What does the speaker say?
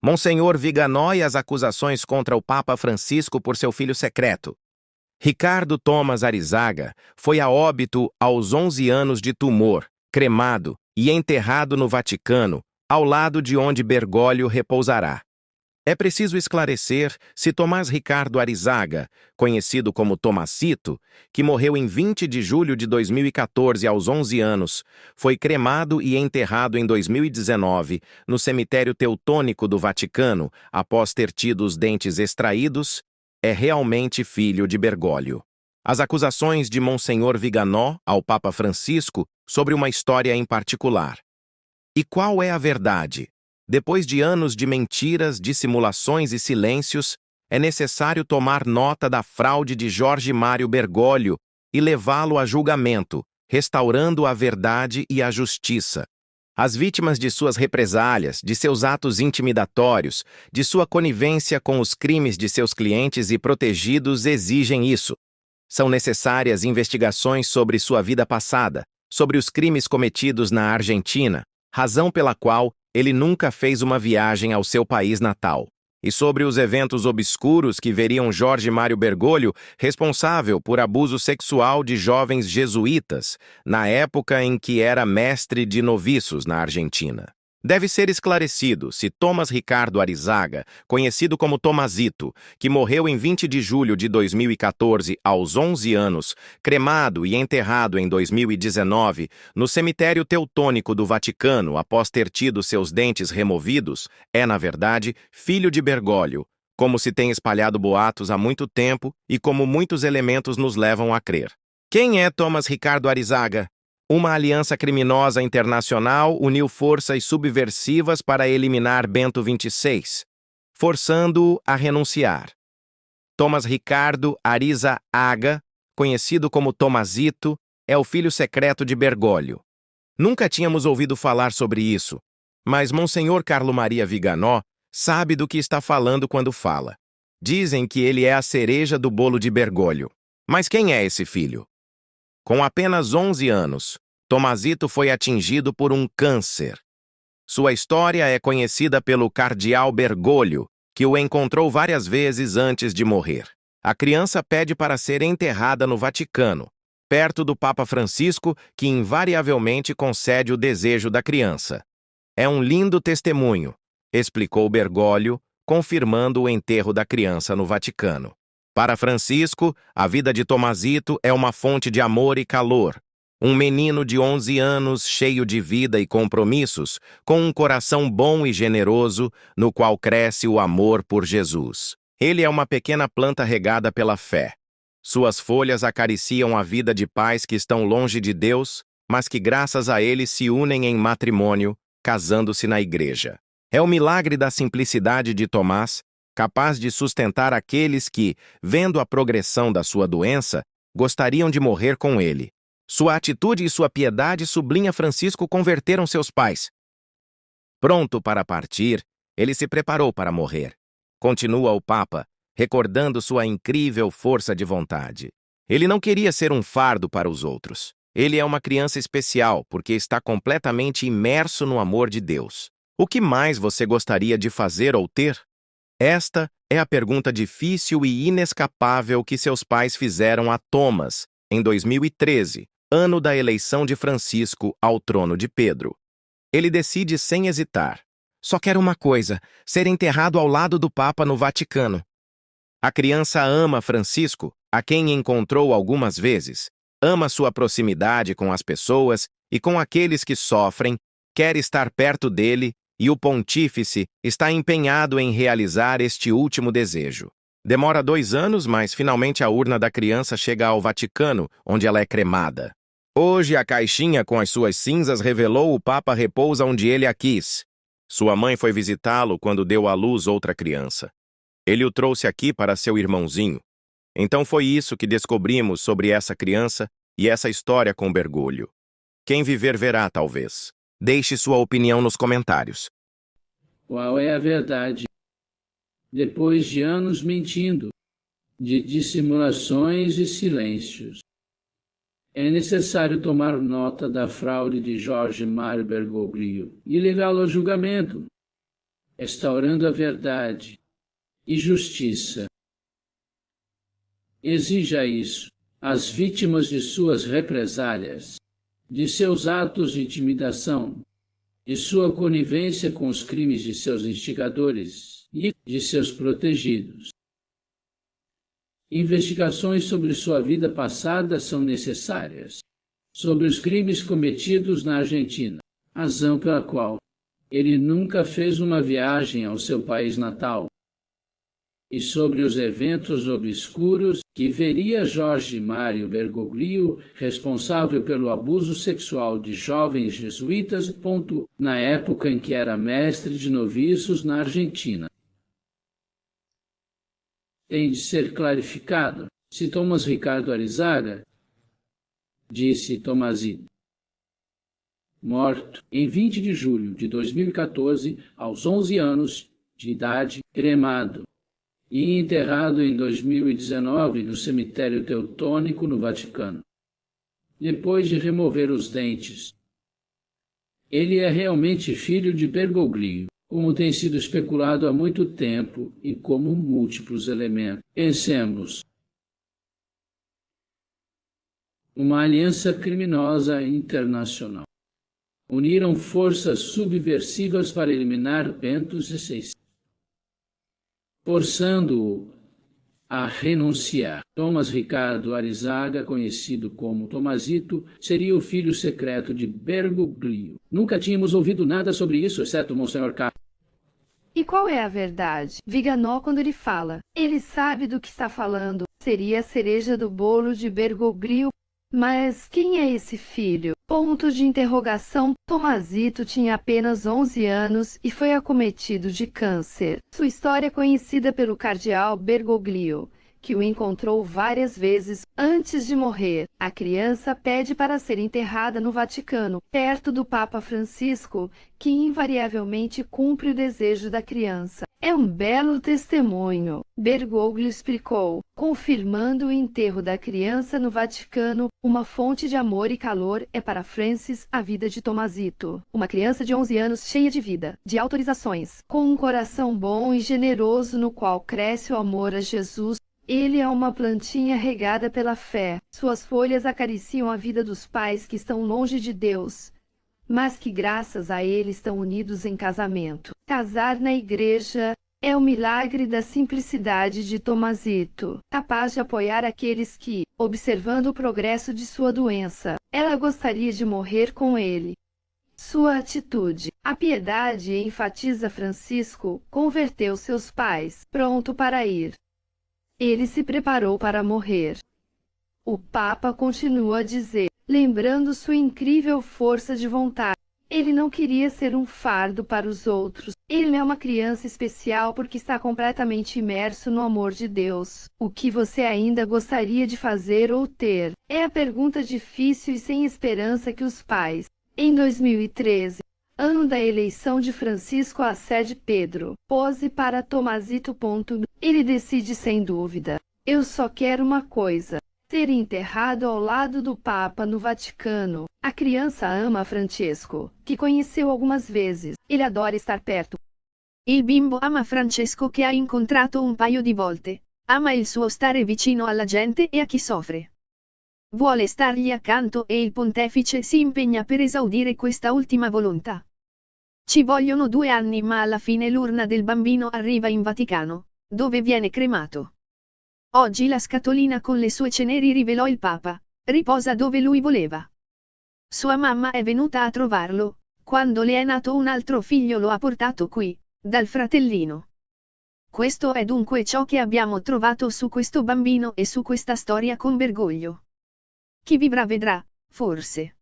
Monsenhor Viganò e as acusações contra o Papa Francisco por seu filho secreto. Ricardo Thomas Arizaga foi a óbito aos 11 anos de tumor, cremado e enterrado no Vaticano, ao lado de onde Bergoglio repousará. É preciso esclarecer se Tomás Ricardo Arizaga, conhecido como Tomacito, que morreu em 20 de julho de 2014 aos 11 anos, foi cremado e enterrado em 2019 no cemitério teutônico do Vaticano após ter tido os dentes extraídos, é realmente filho de Bergoglio. As acusações de Monsenhor Viganò ao Papa Francisco sobre uma história em particular. E qual é a verdade? Depois de anos de mentiras, dissimulações e silêncios, é necessário tomar nota da fraude de Jorge Mário Bergoglio e levá-lo a julgamento, restaurando a verdade e a justiça. As vítimas de suas represálias, de seus atos intimidatórios, de sua conivência com os crimes de seus clientes e protegidos exigem isso. São necessárias investigações sobre sua vida passada, sobre os crimes cometidos na Argentina, razão pela qual ele nunca fez uma viagem ao seu país natal, e sobre os eventos obscuros que veriam Jorge Mário Bergoglio responsável por abuso sexual de jovens jesuítas, na época em que era mestre de noviços na Argentina. Deve ser esclarecido se Tomás Ricardo Arizaga, conhecido como Tomazito, que morreu em 20 de julho de 2014 aos 11 anos, cremado e enterrado em 2019 no cemitério teutônico do Vaticano após ter tido seus dentes removidos, é, na verdade, filho de Bergoglio, como se tem espalhado boatos há muito tempo e como muitos elementos nos levam a crer. Quem é Tomás Ricardo Arizaga? Uma aliança criminosa internacional uniu forças subversivas para eliminar Bento XVI, forçando-o a renunciar. Tomás Ricardo Arizaga, conhecido como Tomazito, é o filho secreto de Bergoglio. Nunca tínhamos ouvido falar sobre isso, mas Monsenhor Carlo Maria Viganò sabe do que está falando quando fala. Dizem que ele é a cereja do bolo de Bergoglio. Mas quem é esse filho? Com apenas 11 anos, Tomazito foi atingido por um câncer. Sua história é conhecida pelo cardeal Bergoglio, que o encontrou várias vezes antes de morrer. A criança pede para ser enterrada no Vaticano, perto do Papa Francisco, que invariavelmente concede o desejo da criança. É um lindo testemunho, explicou Bergoglio, confirmando o enterro da criança no Vaticano. Para Francisco, a vida de Tomazito é uma fonte de amor e calor. Um menino de 11 anos, cheio de vida e compromissos, com um coração bom e generoso, no qual cresce o amor por Jesus. Ele é uma pequena planta regada pela fé. Suas folhas acariciam a vida de pais que estão longe de Deus, mas que graças a ele se unem em matrimônio, casando-se na igreja. É o milagre da simplicidade de Tomás, capaz de sustentar aqueles que, vendo a progressão da sua doença, gostariam de morrer com ele. Sua atitude e sua piedade sublinha Francisco converteram seus pais. Pronto para partir, ele se preparou para morrer. Continua o Papa, recordando sua incrível força de vontade. Ele não queria ser um fardo para os outros. Ele é uma criança especial porque está completamente imerso no amor de Deus. O que mais você gostaria de fazer ou ter? Esta é a pergunta difícil e inescapável que seus pais fizeram a Thomas em 2013, ano da eleição de Francisco ao trono de Pedro. Ele decide sem hesitar. Só quero uma coisa, ser enterrado ao lado do Papa no Vaticano. A criança ama Francisco, a quem encontrou algumas vezes, ama sua proximidade com as pessoas e com aqueles que sofrem, quer estar perto dele, e o pontífice está empenhado em realizar este último desejo. Demora 2 anos, mas finalmente a urna da criança chega ao Vaticano, onde ela é cremada. Hoje a caixinha com as suas cinzas revelou o Papa repousa onde ele a quis. Sua mãe foi visitá-lo quando deu à luz outra criança. Ele o trouxe aqui para seu irmãozinho. Então foi isso que descobrimos sobre essa criança e essa história com Bergoglio. Quem viver verá, talvez. Deixe sua opinião nos comentários. Qual é a verdade? Depois de anos mentindo, de dissimulações e silêncios, é necessário tomar nota da fraude de Jorge Mário Bergoglio e levá-lo a julgamento, restaurando a verdade e justiça. Exija isso às vítimas de suas represálias, de seus atos de intimidação, de sua conivência com os crimes de seus instigadores e de seus protegidos. Investigações sobre sua vida passada são necessárias, sobre os crimes cometidos na Argentina, razão pela qual ele nunca fez uma viagem ao seu país natal, e sobre os eventos obscuros que veria Jorge Mário Bergoglio responsável pelo abuso sexual de jovens jesuítas, na época em que era mestre de noviços na Argentina. Tem de ser clarificado se Thomas Ricardo Arizaga, disse Tomazito, morto em 20 de julho de 2014, aos 11 anos de idade, cremado e enterrado em 2019 no cemitério Teutônico, no Vaticano, depois de remover os dentes. Ele é realmente filho de Bergoglio, como tem sido especulado há muito tempo e como múltiplos elementos. Pensemos. Uma aliança criminosa internacional. Uniram forças subversivas para eliminar Bento XVI, forçando-o a renunciar. Thomas Ricardo Arizaga, conhecido como Tomazito, seria o filho secreto de Bergoglio. Nunca tínhamos ouvido nada sobre isso, exceto Monsenhor K. E qual é a verdade? Viganò, quando ele fala, ele sabe do que está falando, seria a cereja do bolo de Bergoglio. Mas quem é esse filho? Ponto de interrogação. Tomazito tinha apenas 11 anos e foi acometido de câncer. Sua história é conhecida pelo cardeal Bergoglio, que o encontrou várias vezes antes de morrer. A criança pede para ser enterrada no Vaticano, perto do Papa Francisco, que invariavelmente cumpre o desejo da criança. É um belo testemunho, Bergoglio explicou, confirmando o enterro da criança no Vaticano. Uma fonte de amor e calor é para Francis a vida de Tomazito, uma criança de 11 anos cheia de vida, de autorizações, com um coração bom e generoso no qual cresce o amor a Jesus. Ele é uma plantinha regada pela fé. Suas folhas acariciam a vida dos pais que estão longe de Deus, mas que graças a ele estão unidos em casamento. Casar na igreja é o milagre da simplicidade de Tomazito, capaz de apoiar aqueles que, observando o progresso de sua doença, ela gostaria de morrer com ele. Sua atitude, a piedade, enfatiza Francisco, converteu seus pais, pronto para ir. Ele se preparou para morrer. O Papa continua a dizer, lembrando sua incrível força de vontade. Ele não queria ser um fardo para os outros. Ele é uma criança especial porque está completamente imerso no amor de Deus. O que você ainda gostaria de fazer ou ter? É a pergunta difícil e sem esperança que os pais. Em 2013, ano da eleição de Francisco à sé de Pedro, pose para Tomazito. Ele decide sem dúvida. Eu só quero uma coisa. Ser enterrado ao lado do Papa no Vaticano. A criança ama Francesco, que conheceu algumas vezes. Ele adora estar perto. Il bimbo ama Francesco che ha incontrato un paio di volte. Ama il suo stare vicino alla gente e a chi soffre. Vuole stargli accanto e il pontefice si impegna per esaudire questa ultima volontà. Ci vogliono 2 anni, ma alla fine l'urna del bambino arriva in Vaticano, dove viene cremato. Oggi la scatolina con le sue ceneri rivelò il Papa, riposa dove lui voleva. Sua mamma è venuta a trovarlo, quando le è nato un altro figlio lo ha portato qui, dal fratellino. Questo è dunque ciò che abbiamo trovato su questo bambino e su questa storia con Bergoglio. Chi vivrà vedrà, forse.